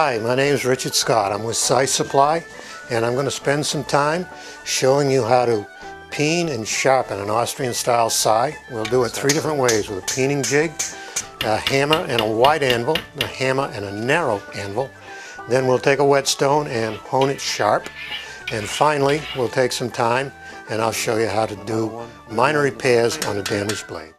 Hi, my name is Richard Scott. I'm with Scythe Supply, and I'm going to spend some time showing you how to peen and sharpen an Austrian style scythe. We'll do it three different ways: with a peening jig, a hammer and a wide anvil, a hammer and a narrow anvil. Then we'll take a whetstone and hone it sharp. And finally, we'll take some time and I'll show you how to do minor repairs on a damaged blade.